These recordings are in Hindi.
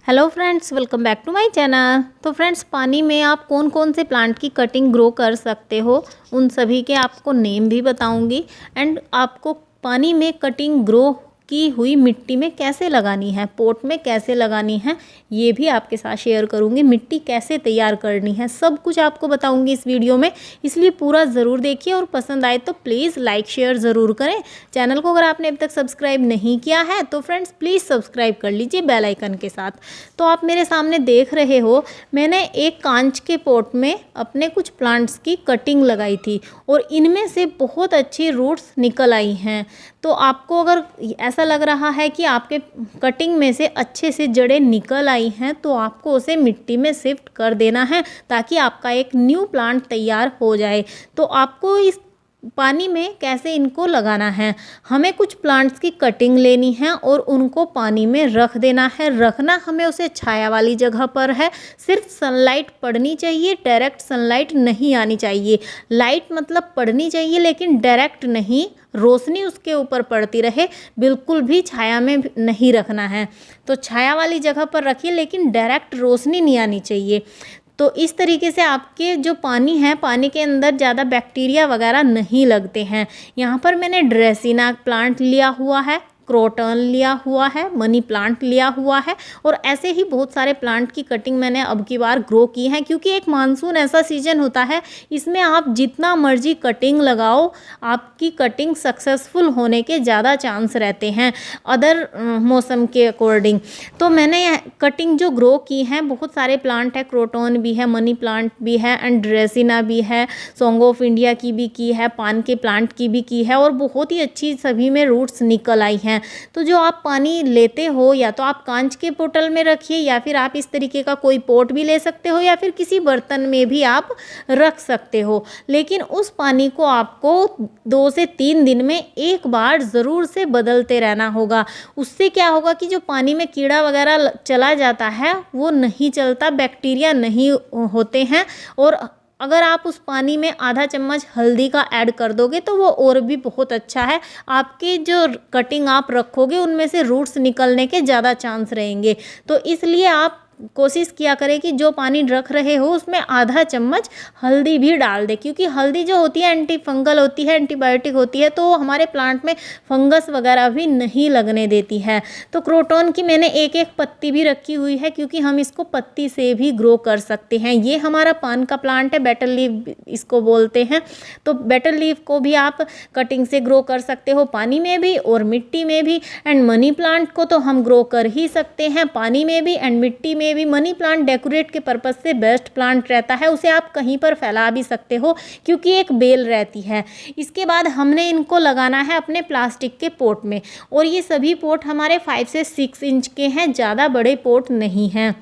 Hello friends, welcome back to my channel. तो फ्रेंड्स, पानी में आप कौन कौन से प्लांट की कटिंग ग्रो कर सकते हो, उन सभी के आपको नेम भी बताऊंगी। एंड आपको पानी में कटिंग ग्रो की हुई मिट्टी में कैसे लगानी है, पोट में कैसे लगानी है, ये भी आपके साथ शेयर करूंगी। मिट्टी कैसे तैयार करनी है, सब कुछ आपको बताऊंगी इस वीडियो में, इसलिए पूरा ज़रूर देखिए। और पसंद आए तो प्लीज़ लाइक शेयर ज़रूर करें। चैनल को अगर आपने अभी तक सब्सक्राइब नहीं किया है तो फ्रेंड्स प्लीज़ सब्सक्राइब कर लीजिए बेल आइकन के साथ। तो आप मेरे सामने देख रहे हो, मैंने एक कांच के पॉट में अपने कुछ प्लांट्स की कटिंग लगाई थी और इनमें से बहुत अच्छी रूट्स निकल आई हैं। तो आपको अगर ऐसा लग रहा है कि आपके कटिंग में से अच्छे से जड़ें निकल आई हैं तो आपको उसे मिट्टी में शिफ्ट कर देना है ताकि आपका एक न्यू प्लांट तैयार हो जाए। तो आपको इस पानी में कैसे इनको लगाना है, हमें कुछ प्लांट्स की कटिंग लेनी है और उनको पानी में रख देना है। रखना हमें उसे छाया वाली जगह पर है, सिर्फ सनलाइट पड़नी चाहिए, डायरेक्ट सनलाइट नहीं आनी चाहिए। लाइट मतलब पड़नी चाहिए लेकिन डायरेक्ट नहीं, रोशनी उसके ऊपर पड़ती रहे, बिल्कुल भी छाया में नहीं रखना है। तो छाया वाली जगह पर रखिए लेकिन डायरेक्ट रोशनी नहीं आनी चाहिए। तो इस तरीके से आपके जो पानी है, पानी के अंदर ज़्यादा बैक्टीरिया वगैरह नहीं लगते हैं। यहाँ पर मैंने ड्रेसिना प्लांट लिया हुआ है, क्रोटन लिया हुआ है, मनी प्लांट लिया हुआ है और ऐसे ही बहुत सारे प्लांट की कटिंग मैंने अब की बार ग्रो की है। क्योंकि एक मानसून ऐसा सीजन होता है, इसमें आप जितना मर्जी कटिंग लगाओ, आपकी कटिंग सक्सेसफुल होने के ज़्यादा चांस रहते हैं अदर मौसम के अकॉर्डिंग। तो मैंने कटिंग जो ग्रो की है, बहुत सारे प्लांट है, क्रोटन भी है, मनी प्लांट भी है एंड ड्रेसिना भी है, सॉन्ग ऑफ इंडिया की भी की है, पान के प्लांट की भी की है और बहुत ही अच्छी सभी में रूट्स निकल आई हैं। तो जो आप पानी लेते हो, या तो आप कांच के बोतल में रखिए या फिर आप इस तरीके का कोई पॉट भी ले सकते हो या फिर किसी बर्तन में भी आप रख सकते हो। लेकिन उस पानी को आपको 2 से 3 दिन में एक बार ज़रूर से बदलते रहना होगा। उससे क्या होगा कि जो पानी में कीड़ा वगैरह चला जाता है वो नहीं चलता, बैक्टीरिया नहीं होते हैं। और अगर आप उस पानी में आधा चम्मच हल्दी का ऐड कर दोगे तो वो और भी बहुत अच्छा है। आपके जो कटिंग आप रखोगे उनमें से रूट्स निकलने के ज़्यादा चांस रहेंगे। तो इसलिए आप कोशिश किया करें कि जो पानी रख रहे हो उसमें आधा चम्मच हल्दी भी डाल दें, क्योंकि हल्दी जो होती है एंटी फंगल होती है, एंटीबायोटिक होती है, तो हमारे प्लांट में फंगस वगैरह भी नहीं लगने देती है। तो क्रोटन की मैंने एक एक पत्ती भी रखी हुई है क्योंकि हम इसको पत्ती से भी ग्रो कर सकते हैं। ये हमारा पान का प्लांट है, बेटल लीफ इसको बोलते हैं। तो बेटल लीफ को भी आप कटिंग से ग्रो कर सकते हो, पानी में भी और मिट्टी में भी। एंड मनी प्लांट को तो हम ग्रो कर ही सकते हैं पानी में भी एंड मिट्टी में भी। मनी प्लांट डेकोरेट के पर्पज से बेस्ट प्लांट रहता है, उसे आप कहीं पर फैला भी सकते हो क्योंकि एक बेल रहती है। इसके बाद हमने इनको लगाना है अपने प्लास्टिक के पोट में, और ये सभी पोट हमारे 5 से 6 इंच के हैं, ज़्यादा बड़े पोट नहीं हैं।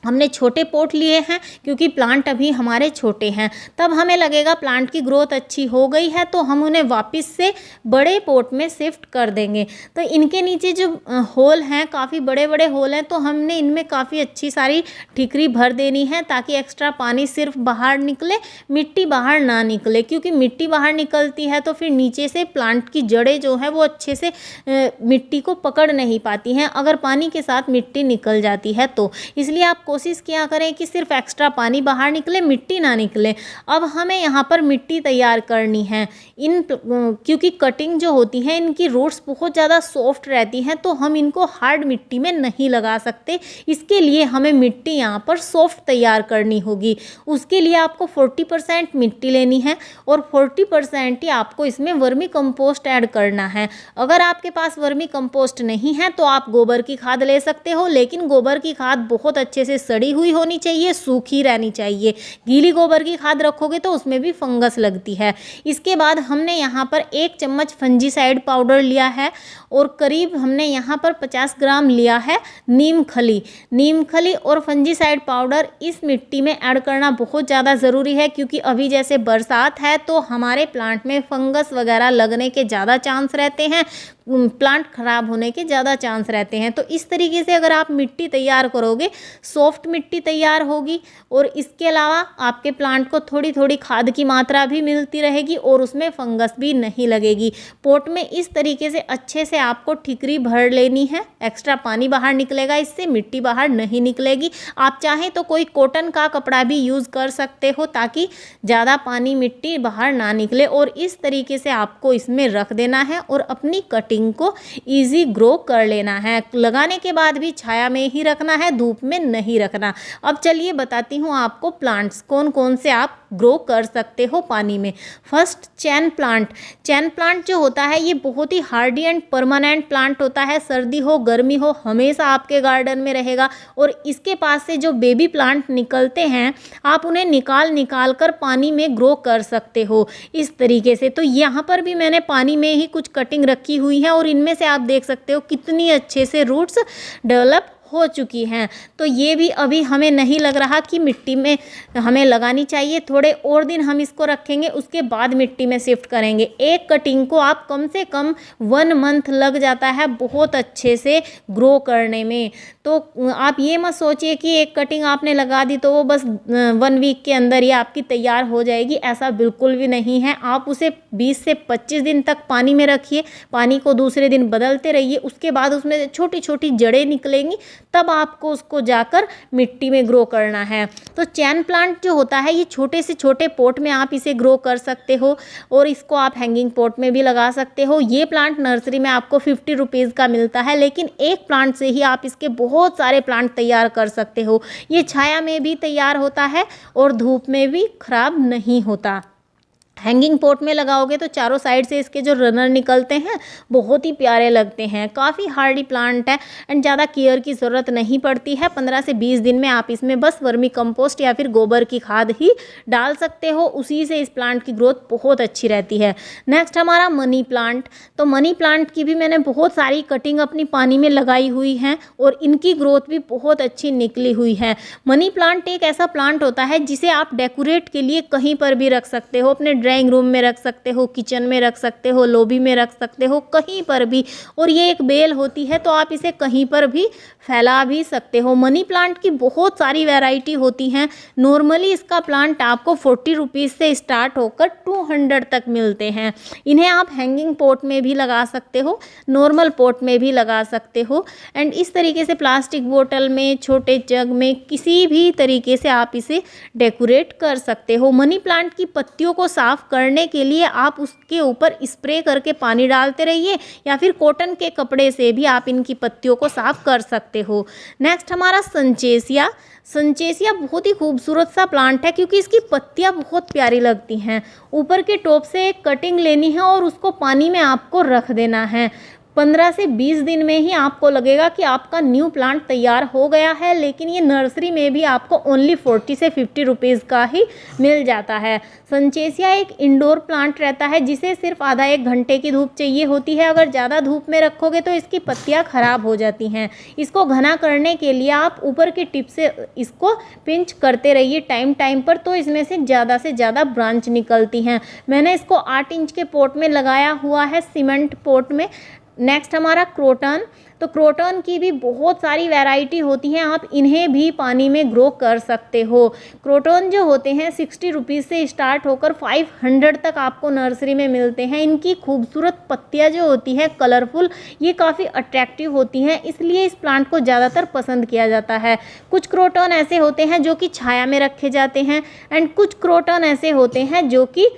हमने छोटे पोट लिए हैं क्योंकि प्लांट अभी हमारे छोटे हैं। तब हमें लगेगा प्लांट की ग्रोथ अच्छी हो गई है तो हम उन्हें वापस से बड़े पोट में शिफ्ट कर देंगे। तो इनके नीचे जो होल हैं, काफ़ी बड़े बड़े होल हैं, तो हमने इनमें काफ़ी अच्छी सारी ठीकरी भर देनी है ताकि एक्स्ट्रा पानी सिर्फ बाहर निकले, मिट्टी बाहर ना निकले। क्योंकि मिट्टी बाहर निकलती है तो फिर नीचे से प्लांट की जड़ें जो है वो अच्छे से मिट्टी को पकड़ नहीं पाती हैं अगर पानी के साथ मिट्टी निकल जाती है तो। इसलिए आप कोशिश किया करें कि सिर्फ एक्स्ट्रा पानी बाहर निकले, मिट्टी ना निकले। अब हमें यहाँ पर मिट्टी तैयार करनी है। क्योंकि कटिंग जो होती है इनकी रूट्स बहुत ज़्यादा सॉफ्ट रहती हैं तो हम इनको हार्ड मिट्टी में नहीं लगा सकते। इसके लिए हमें मिट्टी यहाँ पर सॉफ्ट तैयार करनी होगी। उसके लिए आपको 40% मिट्टी लेनी है और 40% ही आपको इसमें वर्मी कंपोस्ट ऐड करना है। अगर आपके पास वर्मी कंपोस्ट नहीं है तो आप गोबर की खाद ले सकते हो, लेकिन गोबर की खाद बहुत अच्छे से सड़ी हुई होनी चाहिए, सूखी रहनी चाहिए। गीली गोबर की खाद रखोगे तो उसमें भी फंगस लगती है। इसके बाद हमने यहाँ पर 1 चम्मच फंजीसाइड पाउडर लिया है और करीब हमने यहाँ पर 50 ग्राम लिया है नीम खली। नीम खली और फंजीसाइड पाउडर इस मिट्टी में ऐड करना बहुत ज़्यादा ज़रूरी है क्योंकि अभी जैसे बरसात है तो हमारे प्लांट में फंगस वगैरह लगने के ज़्यादा चांस रहते हैं, प्लांट खराब होने के ज़्यादा चांस रहते हैं। तो इस तरीके से अगर आप मिट्टी तैयार करोगे, सॉफ्ट मिट्टी तैयार होगी और इसके अलावा आपके प्लांट को थोड़ी थोड़ी खाद की मात्रा भी मिलती रहेगी और उसमें फंगस भी नहीं लगेगी। पॉट में इस तरीके से अच्छे से आपको ठिकरी भर लेनी है, एक्स्ट्रा पानी बाहर निकलेगा, इससे मिट्टी बाहर नहीं निकलेगी। आप चाहें तो कोई कॉटन का कपड़ा भी यूज़ कर सकते हो ताकि ज़्यादा पानी मिट्टी बाहर ना निकले। और इस तरीके से आपको इसमें रख देना है और अपनी कटिंग को ईजी ग्रो कर लेना है। लगाने के बाद भी छाया में ही रखना है, धूप में नहीं रखना। अब चलिए बताती हूँ आपको प्लांट्स कौन कौन से आप ग्रो कर सकते हो पानी में। फर्स्ट चैन प्लांट। चैन प्लांट जो होता है ये बहुत ही हार्डी एंड परमानेंट प्लांट होता है। सर्दी हो गर्मी हो हमेशा आपके गार्डन में रहेगा और इसके पास से जो बेबी प्लांट निकलते हैं आप उन्हें निकाल कर पानी में ग्रो कर सकते हो इस तरीके से। तो यहाँ पर भी मैंने पानी में ही कुछ कटिंग रखी हुई है और इनमें से आप देख सकते हो कितनी अच्छे से रूट्स डेवलप हो चुकी हैं। तो ये भी अभी हमें नहीं लग रहा कि मिट्टी में हमें लगानी चाहिए, थोड़े और दिन हम इसको रखेंगे उसके बाद मिट्टी में शिफ्ट करेंगे। एक कटिंग को आप कम से कम 1 मंथ लग जाता है बहुत अच्छे से ग्रो करने में। तो आप ये मत सोचिए कि एक कटिंग आपने लगा दी तो वो बस 1 वीक के अंदर ही आपकी तैयार हो जाएगी, ऐसा बिल्कुल भी नहीं है। आप उसे 20 से 25 दिन तक पानी में रखिए, पानी को दूसरे दिन बदलते रहिए, उसके बाद उसमें छोटी छोटी जड़ें निकलेंगी, तब आपको उसको जाकर मिट्टी में ग्रो करना है। तो चैन प्लांट जो होता है ये छोटे से छोटे पॉट में आप इसे ग्रो कर सकते हो और इसको आप हैंगिंग पॉट में भी लगा सकते हो। ये प्लांट नर्सरी में आपको 50 रुपीज़ का मिलता है, लेकिन एक प्लांट से ही आप इसके बहुत सारे प्लांट तैयार कर सकते हो। ये छाया में भी तैयार होता है और धूप में भी खराब नहीं होता। हैंगिंग पॉट में लगाओगे तो चारों साइड से इसके जो रनर निकलते हैं बहुत ही प्यारे लगते हैं। काफ़ी हार्डी प्लांट है एंड ज़्यादा केयर की ज़रूरत नहीं पड़ती है। 15 से 20 दिन में आप इसमें बस वर्मी कंपोस्ट या फिर गोबर की खाद ही डाल सकते हो, उसी से इस प्लांट की ग्रोथ बहुत अच्छी रहती है। नेक्स्ट हमारा मनी प्लांट। तो मनी प्लांट की भी मैंने बहुत सारी कटिंग अपनी पानी में लगाई हुई हैं और इनकी ग्रोथ भी बहुत अच्छी निकली हुई है। मनी प्लांट एक ऐसा प्लांट होता है जिसे आप डेकोरेट के लिए कहीं पर भी रख सकते हो, अपने ड्राइंग रूम में रख सकते हो, किचन में रख सकते हो, लॉबी में रख सकते हो, कहीं पर भी। और ये एक बेल होती है तो आप इसे कहीं पर भी फैला भी सकते हो। मनी प्लांट की बहुत सारी वैरायटी होती हैं। नॉर्मली इसका प्लांट आपको 40 रुपीज़ से स्टार्ट होकर 200 तक मिलते हैं। इन्हें आप हैंगिंग पॉट में भी लगा सकते हो, नॉर्मल पॉट में भी लगा सकते हो एंड इस तरीके से प्लास्टिक बोतल में, छोटे जग में, किसी भी तरीके से आप इसे डेकोरेट कर सकते हो। मनी प्लांट की पत्तियों को साफ करने के लिए आप उसके ऊपर स्प्रे करके पानी डालते रहिए या फिर कॉटन के कपड़े से भी आप इनकी पत्तियों को साफ कर सकते हो। नेक्स्ट हमारा संचेसिया। संचेसिया बहुत ही खूबसूरत सा प्लांट है क्योंकि इसकी पत्तियां बहुत प्यारी लगती हैं। ऊपर के टॉप से एक कटिंग लेनी है और उसको पानी में आपको रख देना है। 15 से 20 दिन में ही आपको लगेगा कि आपका न्यू प्लांट तैयार हो गया है, लेकिन ये नर्सरी में भी आपको ओनली 40 से 50 रुपीज़ का ही मिल जाता है। संचेसिया एक इंडोर प्लांट रहता है जिसे सिर्फ आधा 1 घंटे की धूप चाहिए होती है। अगर ज़्यादा धूप में रखोगे तो इसकी पत्तियां खराब हो जाती हैं। इसको घना करने के लिए आप ऊपर की टिप से इसको पिंच करते रहिए टाइम टाइम पर, तो इसमें से ज़्यादा ब्रांच निकलती हैं। मैंने इसको 8 इंच के पॉट में लगाया हुआ है, सीमेंट पॉट में। नेक्स्ट हमारा क्रोटन। तो क्रोटन की भी बहुत सारी वैरायटी होती हैं, आप इन्हें भी पानी में ग्रो कर सकते हो। क्रोटन जो होते हैं 60 रुपीज़ से स्टार्ट होकर 500 तक आपको नर्सरी में मिलते हैं। इनकी खूबसूरत पत्तियां जो होती हैं कलरफुल, ये काफ़ी अट्रैक्टिव होती हैं, इसलिए इस प्लांट को ज़्यादातर पसंद किया जाता है। कुछ क्रोटन ऐसे होते हैं जो कि छाया में रखे जाते हैं एंड कुछ क्रोटन ऐसे होते हैं जो कि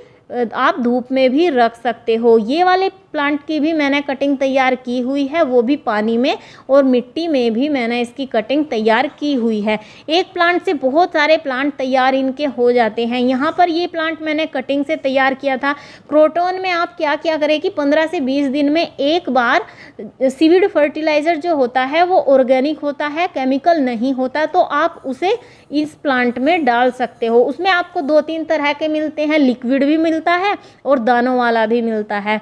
आप धूप में भी रख सकते हो। ये वाले प्लांट की भी मैंने कटिंग तैयार की हुई है, वो भी पानी में और मिट्टी में भी मैंने इसकी कटिंग तैयार की हुई है। एक प्लांट से बहुत सारे प्लांट तैयार इनके हो जाते हैं। यहाँ पर ये प्लांट मैंने कटिंग से तैयार किया था। क्रोटन में आप क्या क्या करें कि 15 से 20 दिन में एक बार सीविड फर्टिलाइज़र जो होता है वो ऑर्गेनिक होता है, केमिकल नहीं होता, तो आप उसे इस प्लांट में डाल सकते हो। उसमें आपको 2-3 तरह के मिलते हैं, लिक्विड भी मिलता है और दानों वाला भी मिलता है।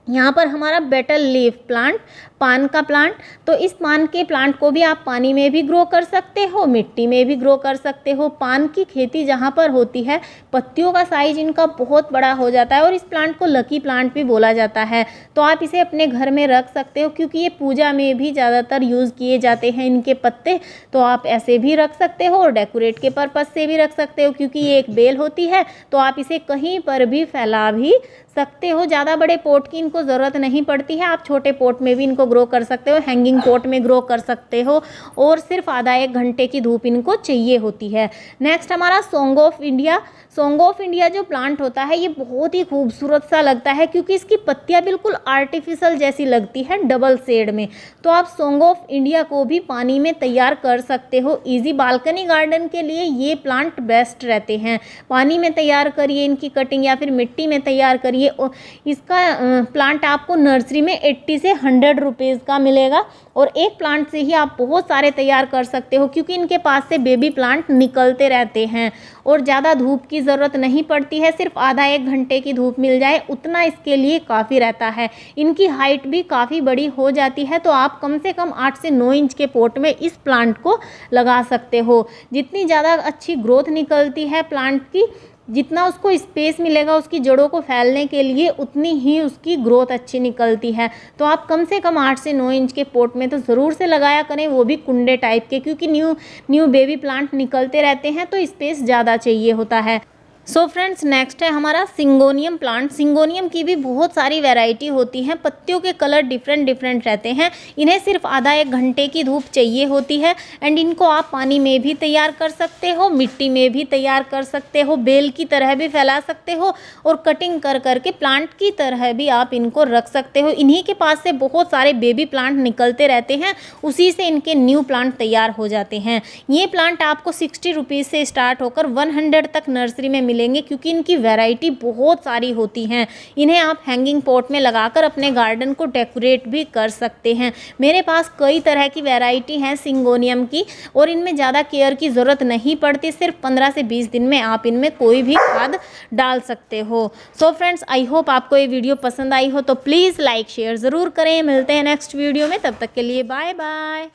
यहाँ पर हमारा बेटल लीफ प्लांट, पान का प्लांट। तो इस पान के प्लांट को भी आप पानी में भी ग्रो कर सकते हो, मिट्टी में भी ग्रो कर सकते हो। पान की खेती जहाँ पर होती है, पत्तियों का साइज इनका बहुत बड़ा हो जाता है और इस प्लांट को लकी प्लांट भी बोला जाता है। तो आप इसे अपने घर में रख सकते हो, क्योंकि ये पूजा में भी ज़्यादातर यूज़ किए जाते हैं इनके पत्ते। तो आप ऐसे भी रख सकते हो और डेकोरेट के पर्पज़ से भी रख सकते हो, क्योंकि ये एक बेल होती है तो आप इसे कहीं पर भी फैला भी सकते हो। ज़्यादा बड़े पोट की इनको ज़रूरत नहीं पड़ती है, आप छोटे पोट में भी इनको ग्रो कर सकते हो, हैंगिंग पोट में ग्रो कर सकते हो और सिर्फ आधा 1 घंटे की धूप इनको चाहिए होती है। नेक्स्ट हमारा song of India. Song of India जो प्लांट होता है ये बहुत ही खूबसूरत सा लगता है, क्योंकि इसकी पत्तियां बिल्कुल आर्टिफिशियल जैसी लगती है डबल शेड में। तो आप सॉन्ग ऑफ इंडिया को भी पानी में तैयार कर सकते हो। इजी बालकनी गार्डन के लिए ये प्लांट बेस्ट रहते हैं। पानी में तैयार करिए इनकी कटिंग या फिर मिट्टी में तैयार करिए। इसका प्लांट आपको नर्सरी में 80 से 100 रुपीज़ का मिलेगा और एक प्लांट से ही आप बहुत सारे तैयार कर सकते हो, क्योंकि इनके पास से बेबी प्लांट निकलते रहते हैं और ज़्यादा धूप की ज़रूरत नहीं पड़ती है। सिर्फ आधा 1 घंटे की धूप मिल जाए उतना इसके लिए काफ़ी रहता है। इनकी हाइट भी काफ़ी बड़ी हो जाती है, तो आप कम से कम 8 से 9 इंच के पॉट में इस प्लांट को लगा सकते हो। जितनी ज़्यादा अच्छी ग्रोथ निकलती है प्लांट की, जितना उसको स्पेस मिलेगा उसकी जड़ों को फैलने के लिए, उतनी ही उसकी ग्रोथ अच्छी निकलती है। तो आप कम से कम 8 से 9 इंच के पॉट में तो ज़रूर से लगाया करें, वो भी कुंडे टाइप के, क्योंकि न्यू बेबी प्लांट निकलते रहते हैं तो स्पेस ज़्यादा चाहिए होता है। सो फ्रेंड्स, नेक्स्ट है हमारा सिंगोनियम प्लांट। सिंगोनियम की भी बहुत सारी वैरायटी होती हैं, पत्तियों के कलर डिफरेंट रहते हैं। इन्हें सिर्फ आधा 1 घंटे की धूप चाहिए होती है एंड इनको आप पानी में भी तैयार कर सकते हो, मिट्टी में भी तैयार कर सकते हो, बेल की तरह भी फैला सकते हो और कटिंग कर करके प्लांट की तरह भी आप इनको रख सकते हो। इन्हीं के पास से बहुत सारे बेबी प्लांट निकलते रहते हैं, उसी से इनके न्यू प्लांट तैयार हो जाते हैं। ये प्लांट आपको 60 रुपीज़ से स्टार्ट होकर 100 तक नर्सरी में मिलेंगे, क्योंकि इनकी वैरायटी बहुत सारी होती हैं। इन्हें आप हैंगिंग पॉट में लगाकर अपने गार्डन को डेकोरेट भी कर सकते हैं। मेरे पास कई तरह की वैरायटी हैं सिंगोनियम की और इनमें ज़्यादा केयर की ज़रूरत नहीं पड़ती। सिर्फ 15 से 20 दिन में आप इनमें कोई भी खाद डाल सकते हो। सो फ्रेंड्स, आई होप आपको ये वीडियो पसंद आई हो, तो प्लीज़ लाइक शेयर ज़रूर करें। मिलते हैं नेक्स्ट वीडियो में, तब तक के लिए बाय बाय।